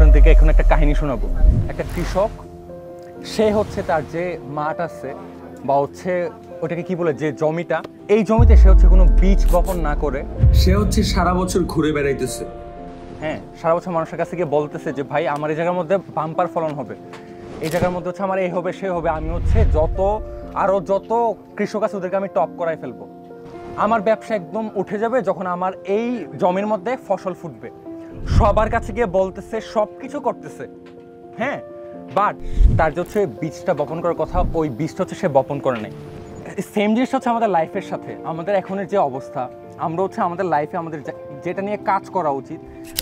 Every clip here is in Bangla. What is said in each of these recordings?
আপনাদেরকে এখন একটা কাহিনী শোনাবো। একটা কৃষক, সে হচ্ছে তার যে মাঠ আছে বা হচ্ছে ওটাকে কি বলে, যে জমিটা, এই জমিতে সে হচ্ছে কোনো বীজ বপন না করে সে হচ্ছে সারা বছর ঘুরে বেড়াইতেছে। হ্যাঁ, সারা বছর মানুষের কাছে গিয়ে বলতেছে যে ভাই আমার এই জায়গার মধ্যে বাম্পার ফলন হবে, এই জায়গার মধ্যে হচ্ছে আমার এই হবে সে হবে, আমি হচ্ছে যত কৃষক আছে ওদেরকে আমি টপ করাই ফেলবো, আমার ব্যবসা একদম উঠে যাবে যখন আমার এই জমির মধ্যে ফসল ফুটবে। সবার কাছে গিয়ে বলতেছে, সব কিছু করতেছে, হ্যাঁ, বাট তার যে হচ্ছে বীজটা বপন করার কথা, ওই বীজটা হচ্ছে সে বপন করে নেয়। সেম জিনিসটা হচ্ছে আমাদের লাইফের সাথে, আমাদের এখনের যে অবস্থা, আমরা হচ্ছে আমাদের লাইফে আমাদের যেটা নিয়ে কাজ করা উচিত,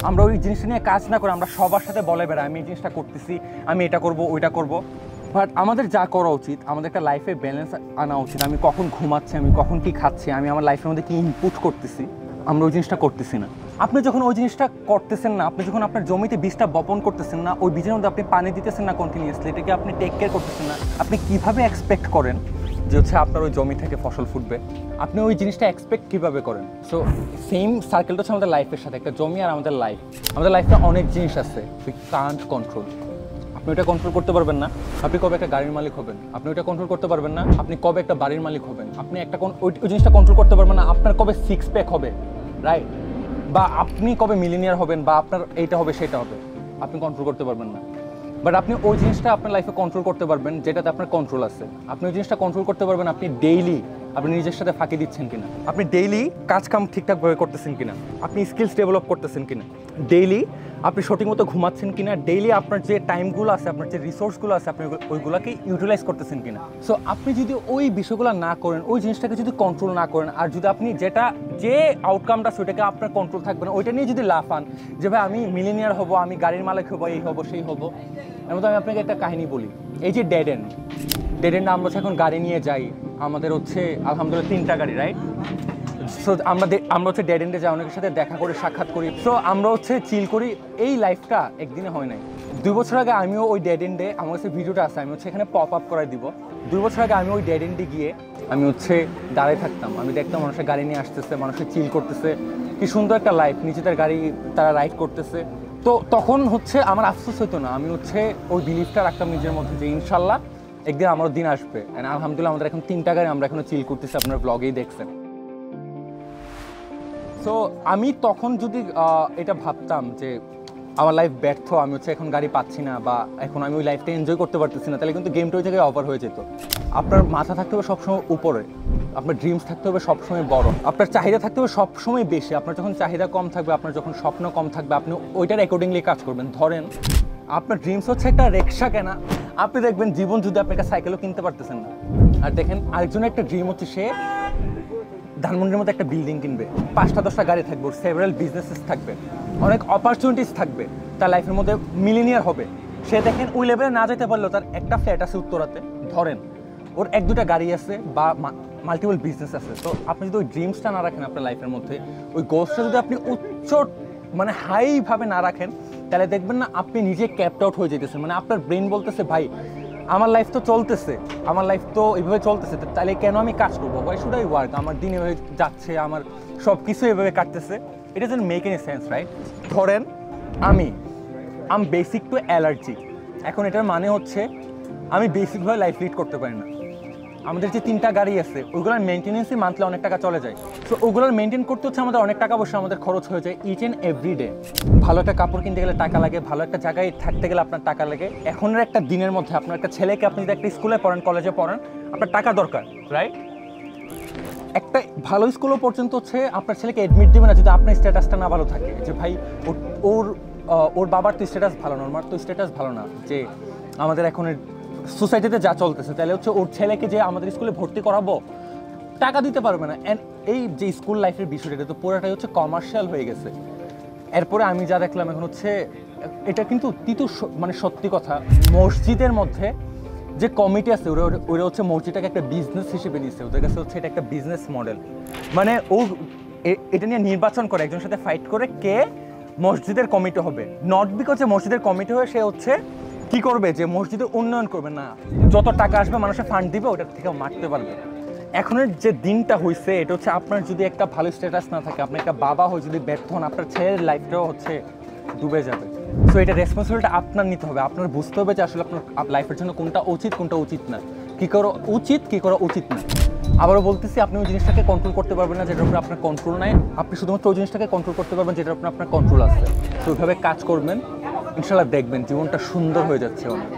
আমরা ওই জিনিসটা নিয়ে কাজ না করে আমরা সবার সাথে বলে বেড়াই আমি এই জিনিসটা করতেছি, আমি এটা করব ওইটা করব। বাট আমাদের যা করা উচিত, আমাদের একটা লাইফে ব্যালেন্স আনা উচিত। আমি কখন ঘুমাচ্ছি, আমি কখন কি খাচ্ছি, আমি আমার লাইফের মধ্যে কি ইনপুট করতেছি, আমরা ওই জিনিসটা করতেছি না। আপনি যখন ওই জিনিসটা করতেছেন না, আপনি যখন আপনার জমিতে বীজটা বপন করতেছেন না, ওই বীজের মধ্যে আপনি পানি দিতেছেন না কন্টিনিউয়াসলি, এটাকে আপনি টেক কেয়ার করতেছেন না, আপনি কিভাবে এক্সপেক্ট করেন যে হচ্ছে আপনার ওই জমি থেকে ফসল ফুটবে? আপনি ওই জিনিসটা এক্সপেক্ট কীভাবে করেন? সো সেম সার্কেলটা হচ্ছে আমাদের লাইফের সাথে, একটা জমি আর আমাদের লাইফ। আমাদের লাইফে অনেক জিনিস আছে উই কান্ট কন্ট্রোল। আপনি ওটা কন্ট্রোল করতে পারবেন না আপনি কবে একটা গাড়ির মালিক হবেন, আপনি ওটা কন্ট্রোল করতে পারবেন না আপনি কবে একটা বাড়ির মালিক হবেন, আপনি একটা ওই জিনিসটা কন্ট্রোল করতে পারবেন না আপনার কবে সিক্স প্যাক হবে, রাইট? বা আপনি কবে মিলিনিয়ার হবেন, বা আপনার এইটা হবে সেটা হবে, আপনি কন্ট্রোল করতে পারবেন না। বাট আপনি ওই জিনিসটা আপনার লাইফে কন্ট্রোল করতে পারবেন যেটাতে আপনার কন্ট্রোল আছে। আপনি ওই জিনিসটা কন্ট্রোল করতে পারবেন আপনি ডেইলি আপনি নিজের সাথে ফাঁকি দিচ্ছেন কিনা, আপনি ডেইলি কাজ কাম ঠিকঠাকভাবে করতেছেন কিনা, আপনি স্কিলস ডেভেলপ করতেছেন কিনা, ডেইলি আপনি সঠিক মতো ঘুমাচ্ছেন কিনা, ডেইলি আপনার যে টাইমগুলো আছে, আপনার যে রিসোর্সগুলো আছে, আপনি ওইগুলোকে ইউটিলাইজ করতেছেন কিনা। সো আপনি যদি ওই বিষয়গুলো না করেন, ওই জিনিসটাকে যদি কন্ট্রোল না করেন, আর যদি আপনি যে আউটকামটা সেটাকে আপনার কন্ট্রোল থাকবে না, ওইটা নিয়ে যদি লাফান যে ভাই আমি মিলিনিয়ার হব, আমি গাড়ির মালিক হবো, এই হবো সেই হবো। এর মধ্যে আমি আপনাকে একটা কাহিনী বলি। এই যে ডেড এন্ড আমরা এখন গাড়ি নিয়ে যাই, আমাদের হচ্ছে আলহামদুলিল্লাহ 3টা গাড়ি, রাইট? সো আমরা হচ্ছে ডেড এন্ডে যাই, অনেকের সাথে দেখা করি, সাক্ষাৎ করি, সো আমরা হচ্ছে চিল করি। এই লাইফটা একদিনে হয় নাই। 2 বছর আগে আমিও ওই ডেড এন্ডে, আমার কাছে ভিডিওটা আছে, আমি হচ্ছে এখানে পপ আপ করাই দিব। 2 বছর আগে আমি ওই ডেড এন্ডে গিয়ে আমি হচ্ছে দাঁড়ায় থাকতাম, আমি দেখতাম মানুষের গাড়ি নিয়ে আসতেছে, মানুষের চিল করতেছে, কি সুন্দর একটা লাইফ, নিজেদের গাড়ি তারা রাইড করতেছে। তো তখন হচ্ছে আমার আফসোস হতো না, আমি হচ্ছে ওই বিলিফটা রাখতাম নিজের মধ্যে যে ইনশাল্লাহ একদিন আমারও দিন আসবে। আলহামদুলিল্লাহ আমাদের এখন 3টা গাড়ি, আমরা এখনো চিল করতেছি, আপনার ব্লগেই দেখছেন। সো আমি তখন যদি এটা ভাবতাম যে আমার লাইফ ব্যর্থ, আমি হচ্ছে এখন গাড়ি পাচ্ছি না, বা এখন আমি ওই লাইফটা এনজয় করতে পারতেছি না, তাহলে কিন্তু গেমটা ওই জায়গায় ওভার হয়ে যেত। আপনার মাথা থাকতে হবে সবসময় উপরে, আপনার ড্রিমস থাকতে হবে সবসময় বড়, আপনার চাহিদা থাকতে হবে সবসময় বেশি। আপনার যখন চাহিদা কম থাকবে, আপনার যখন স্বপ্ন কম থাকবে, আপনি ওইটার অ্যাকর্ডিংলি কাজ করবেন। ধরেন আপনার ড্রিমস হচ্ছে একটা রিক্সা কেনা, আপনি দেখবেন জীবন যদি আপনি একটা সাইকেলও কিনতে পারতেছেন না। আর দেখেন আরেকজনের একটা ড্রিম হচ্ছে সে ধানমন্ডির মধ্যে একটা বিল্ডিং কিনবে, 5টা 10টা গাড়ি থাকবে, সেভারাল বিজনেসেস থাকবে, অনেক অপরচুনিটিস থাকবে, তার লাইফের মধ্যে মিলিনিয়ার হবে। সে দেখেন ওই লেভেলে না যেতে পারলেও তার একটা ফ্ল্যাট আছে উত্তরাতে, ধরেন ওর 1-2টা গাড়ি আছে বা মাল্টিপল বিজনেস আছে। তো আপনি যদি ওই ড্রিমসটা না রাখেন আপনার লাইফের মধ্যে, ওই গোলসটা যদি আপনি উচ্চ মানে হাইভাবে না রাখেন, তাহলে দেখবেন না আপনি নিজে ক্যাপড আউট হয়ে যেতেছেন। মানে আপনার ব্রেন বলতেছে ভাই আমার লাইফ তো চলতেছে, আমার লাইফ তো এইভাবে চলতেছে, তাহলে কেন আমি কাজ করবো, ওয়াই শুড আই ওয়ার্ক, আমার দিন এভাবে যাচ্ছে, আমার সব কিছু এভাবে কাটতেছে, it doesn't make any sense, right? ধরেন আমি বেসিক টু অ্যালার্জি, এখন এটার মানে হচ্ছে আমি বেসিকভাবে লাইফ লিড করতে পারি না। আমাদের যে 3টা গাড়ি আছে ওইগুলোর মেনটেন্যান্সই মান্থলি অনেক টাকা চলে যায়। সো ওগুলোর মেনটেন করতে হচ্ছে আমাদের অনেক টাকা পয়সা আমাদের খরচ হয়ে যায় ইচ অ্যান্ড এভরি ডে। ভালো একটা কাপড় কিনতে গেলে টাকা লাগে, ভালো একটা জায়গায় থাকতে গেলে আপনার টাকা লাগে। এখনের একটা দিনের মধ্যে আপনার একটা ছেলেকে, আপনি যদি একটা স্কুলে পড়েন, কলেজে পড়েন, আপনার টাকা দরকার, রাইট? একটা ভালো স্কুলও পর্যন্ত হচ্ছে আপনার ছেলেকে অ্যাডমিট দেবে না যদি আপনার স্ট্যাটাসটা না ভালো থাকে, যে ভাই ওর বাবার তো স্ট্যাটাস ভালো না, ওর তো স্ট্যাটাস ভালো না, যে আমাদের এখন সোসাইটিতে যা চলতেছে, তাহলে হচ্ছে ওর ছেলেকে যে আমাদের স্কুলে ভর্তি করাবো টাকা দিতে পারবে না। অ্যান্ড এই যে স্কুল লাইফের বিষয়টা, এটা তো পুরোটাই হচ্ছে কমার্শিয়াল হয়ে গেছে। এরপরে আমি যা দেখলাম এখন হচ্ছে এটা কিন্তু মানে সত্যি কথা, মসজিদের মধ্যে যে কমিটি আছে ওরা হচ্ছে মসজিদটাকে একটা বিজনেস হিসেবে নিচ্ছে, ওদের কাছে হচ্ছে এটা একটা বিজনেস মডেল। মানে এটা নিয়ে নির্বাচন করে, একজনের সাথে ফাইট করে কে মসজিদের কমিটি হবে, নট বিকজ যে মসজিদের কমিটি হয়ে সে হচ্ছে কি করবে, যে মসজিদে উন্নয়ন করবে না, যত টাকা আসবে মানুষের ফান্ড দিবে ওটার থেকে মারতে পারবে। এখনের যে দিনটা হয়েছে এটা হচ্ছে আপনার যদি একটা ভালো স্ট্যাটাস না থাকে, আপনি একটা বাবা হয়ে যদি ব্যর্থ হন, আপনার ছেলের লাইফটাও হচ্ছে ডুবে যাবে। সো এটা রেসপন্সিবিলিটি আপনার নিতে হবে, আপনার বুঝতে হবে যে আসলে আপনার লাইফের জন্য কোনটা উচিত কোনটা উচিত না, কী করা উচিত কী করা উচিত না। আবারও বলতেছি, আপনি ওই জিনিসটাকে কন্ট্রোল করতে পারবেন না যেটার উপরে আপনার কন্ট্রোল নাই, আপনি শুধুমাত্র ওই জিনিসটাকে কন্ট্রোল করতে পারবেন যেটার উপরে আপনার কন্ট্রোল আছে। তো ওইভাবে কাজ করবেন, ইনশাল্লাহ দেখবেন জীবনটা সুন্দর হয়ে যাচ্ছে অনেক।